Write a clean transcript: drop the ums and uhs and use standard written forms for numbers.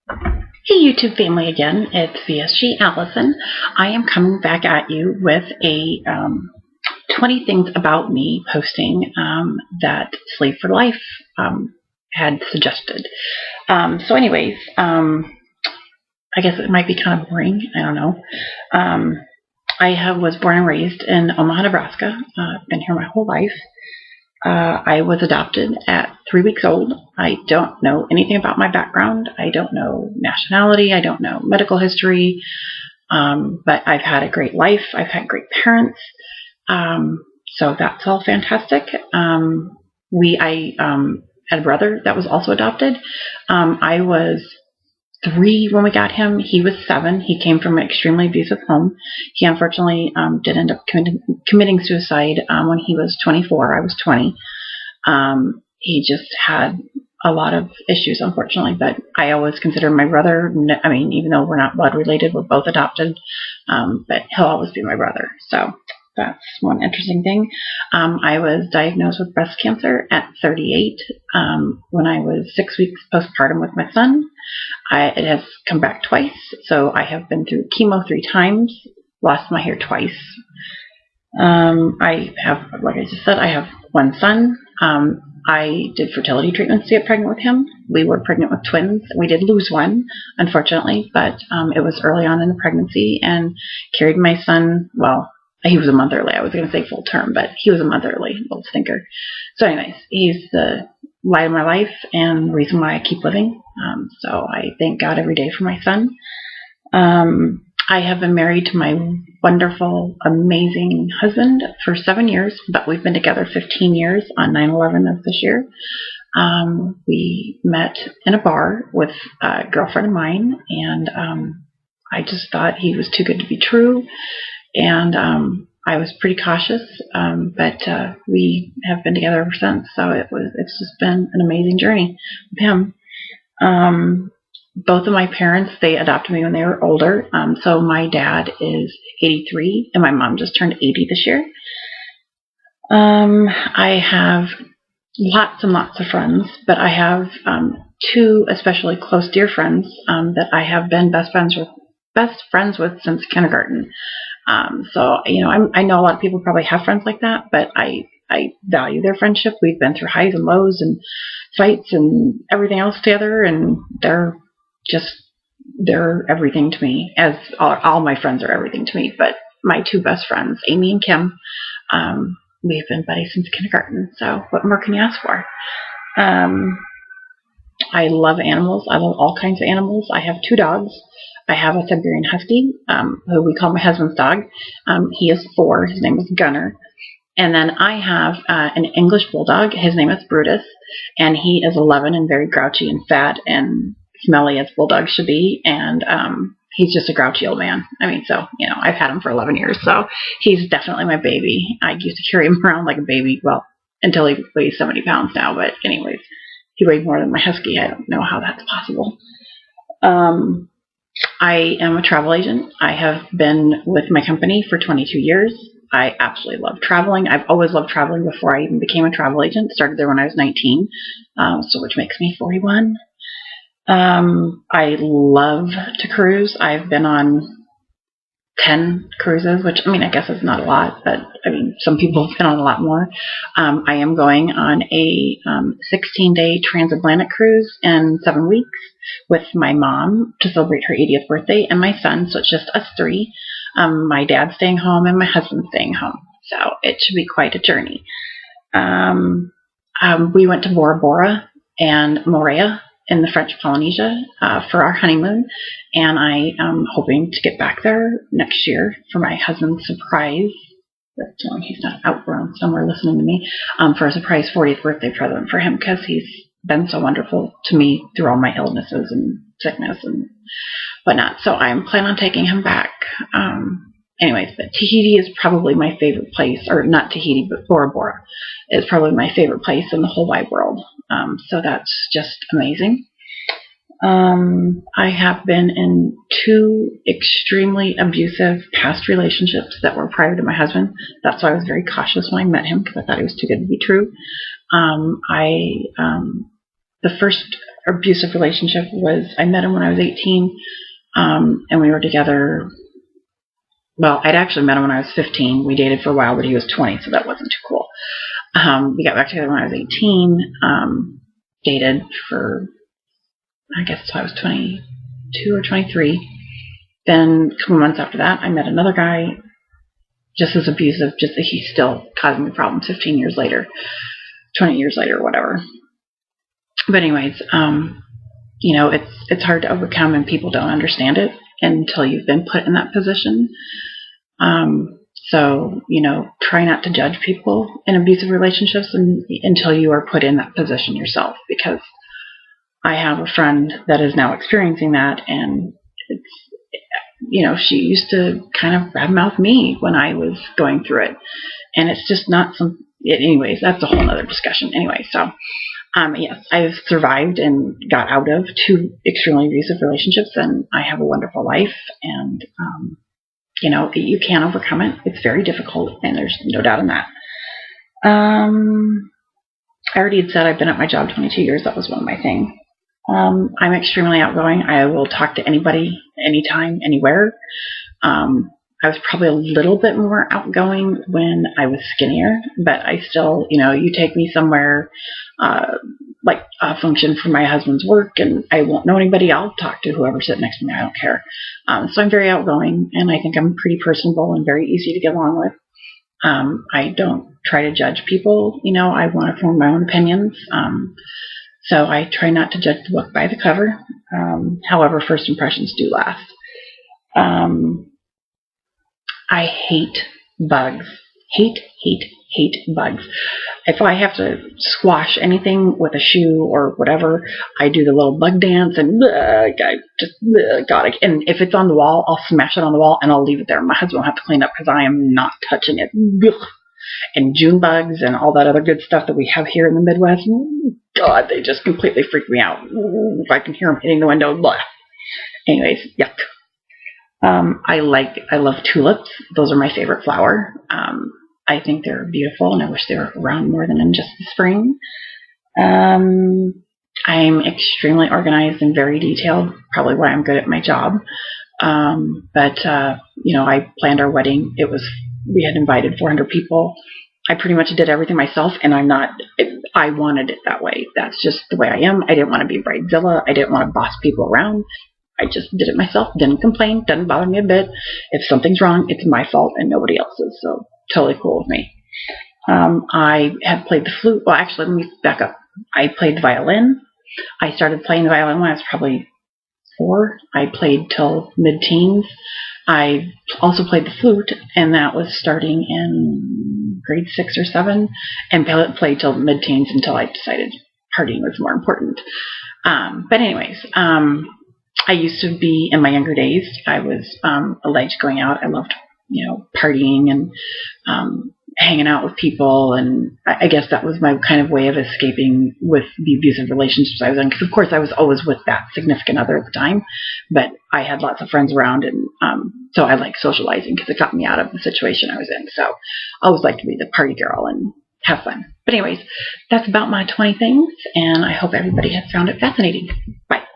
Hey YouTube family again, it's VSG Allison. I am coming back at you with a 20 things about me posting that Slave for Life had suggested. I guess it might be kind of boring, I don't know. Was born and raised in Omaha, Nebraska. I've been here my whole life. I was adopted at 3 weeks old. I don't know anything about my background. I don't know nationality. I don't know medical history. But I've had a great life. I've had great parents. So that's all fantastic. I had a brother that was also adopted. I was 3 when we got him. He was 7. He came from an extremely abusive home. He unfortunately did end up committing suicide when he was 24. I was 20. He just had a lot of issues, unfortunately, but I always consider my brother, I mean, even though we're not blood related, we're both adopted, but he'll always be my brother. So that's one interesting thing. I was diagnosed with breast cancer at 38 when I was 6 weeks postpartum with my son. It has come back twice, so I have been through chemo 3 times, lost my hair twice. I have, like I just said, I have one son. I did fertility treatments to get pregnant with him. We were pregnant with twins. We did lose one, unfortunately, but it was early on in the pregnancy, and carried my son, well, he was a month early. I was going to say full term, but he was a month early, little stinker. So anyways, he's the light of my life and the reason why I keep living. So I thank God every day for my son. I have been married to my wonderful, amazing husband for 7 years, but we've been together 15 years on 9/11 of this year. We met in a bar with a girlfriend of mine, and I just thought he was too good to be true. And I was pretty cautious, but we have been together ever since. So it's just been an amazing journey with him. Both of my parents, they adopted me when they were older. So my dad is 83, and my mom just turned 80 this year. I have lots and lots of friends, but I have 2 especially close dear friends that I have been best friends with since kindergarten. So, you know, I know a lot of people probably have friends like that, but I value their friendship. We've been through highs and lows and fights and everything else together, and they're everything to me, as all my friends are everything to me. But my 2 best friends, Amy and Kim, we've been buddies since kindergarten. So what more can you ask for? I love animals. I love all kinds of animals. I have 2 dogs. I have a Siberian Husky, who we call my husband's dog. He is 4. His name is Gunner. And then I have an English Bulldog. His name is Brutus. And he is 11 and very grouchy and fat and smelly as bulldogs should be. And he's just a grouchy old man. I mean, so, you know, I've had him for 11 years. So he's definitely my baby. I used to carry him around like a baby. Well, until he weighs 70 pounds now. But anyways, he weighs more than my Husky. I don't know how that's possible. I am a travel agent. I have been with my company for 22 years. I absolutely love traveling. I've always loved traveling before I even became a travel agent. Started there when I was 19, so which makes me 41. I love to cruise. I've been on 10 cruises, which, I mean, I guess is not a lot, but I mean, some people have been on a lot more. I am going on a 16-day transatlantic cruise in 7 weeks with my mom to celebrate her 80th birthday and my son, so it's just us 3. My dad's staying home and my husband's staying home, so it should be quite a journey. We went to Bora Bora and Moorea in the French Polynesia for our honeymoon, and I am hoping to get back there next year for my husband's surprise. He's not outgrown somewhere listening to me, for a surprise 40th birthday present for him, because he's been so wonderful to me through all my illnesses and sickness and whatnot. So I'm planning on taking him back. Anyways, but Tahiti is probably my favorite place, or not Tahiti, but Bora Bora is probably my favorite place in the whole wide world. So that's just amazing. I have been in 2 extremely abusive past relationships that were prior to my husband. That's why I was very cautious when I met him, because I thought he was too good to be true. I the first abusive relationship was, I met him when I was 18, and we were together. Well, I'd actually met him when I was 15. We dated for a while, but he was 20, so that wasn't too cool. We got back together when I was 18, dated for, I guess, until I was 22 or 23. Then a couple months after that, I met another guy, just as abusive, just that he's still causing me problems 15 years later, 20 years later, whatever. But anyways, it's hard to overcome, and people don't understand it until you've been put in that position. So, try not to judge people in abusive relationships until you are put in that position yourself, because I have a friend that is now experiencing that, and she used to kind of badmouth me when I was going through it, and it's just not anyways, that's a whole other discussion. Anyway, so yes, I've survived and got out of 2 extremely abusive relationships, and I have a wonderful life, and you can overcome it. It's very difficult, and there's no doubt in that. I already had said I've been at my job 22 years. That was one of my things. I'm extremely outgoing. I will talk to anybody, anytime, anywhere. I was probably a little bit more outgoing when I was skinnier, but I still, you take me somewhere, like a function for my husband's work, and I won't know anybody. I'll talk to whoever's sitting next to me. I don't care. So I'm very outgoing, and I think I'm pretty personable and very easy to get along with. I don't try to judge people. I want to form my own opinions. So I try not to judge the book by the cover. However, first impressions do last. I hate bugs. Hate bugs. If I have to squash anything with a shoe or whatever, I do the little bug dance, and and if it's on the wall, I'll smash it on the wall and I'll leave it there. My husband will have to clean up because I am not touching it. And June bugs and all that other good stuff that we have here in the Midwest, God, they just completely freak me out. I can hear them hitting the window. Blah. Anyways, yuck. I love tulips. Those are my favorite flower. I think they're beautiful, and I wish they were around more than in just the spring. I'm extremely organized and very detailed, probably why I'm good at my job. But I planned our wedding. We had invited 400 people. I pretty much did everything myself, and I wanted it that way. That's just the way I am. I didn't want to be bridezilla. I didn't want to boss people around. I just did it myself, didn't complain, doesn't bother me a bit. If something's wrong, it's my fault and nobody else's, so totally cool with me. I had played the flute. Well, actually, let me back up. I played the violin. I started playing the violin when I was probably 4. I played till mid-teens. I also played the flute, and that was starting in grade 6 or 7, and played till mid-teens until I decided partying was more important. But anyways, I used to be, in my younger days, I was liked going out. I loved, partying and hanging out with people, and I guess that was my kind of way of escaping with the abusive relationships I was in, because of course I was always with that significant other at the time, but I had lots of friends around, and so I like socializing because it got me out of the situation I was in. So I always like to be the party girl and have fun. But anyways, that's about my 20 things, and I hope everybody has found it fascinating. Bye.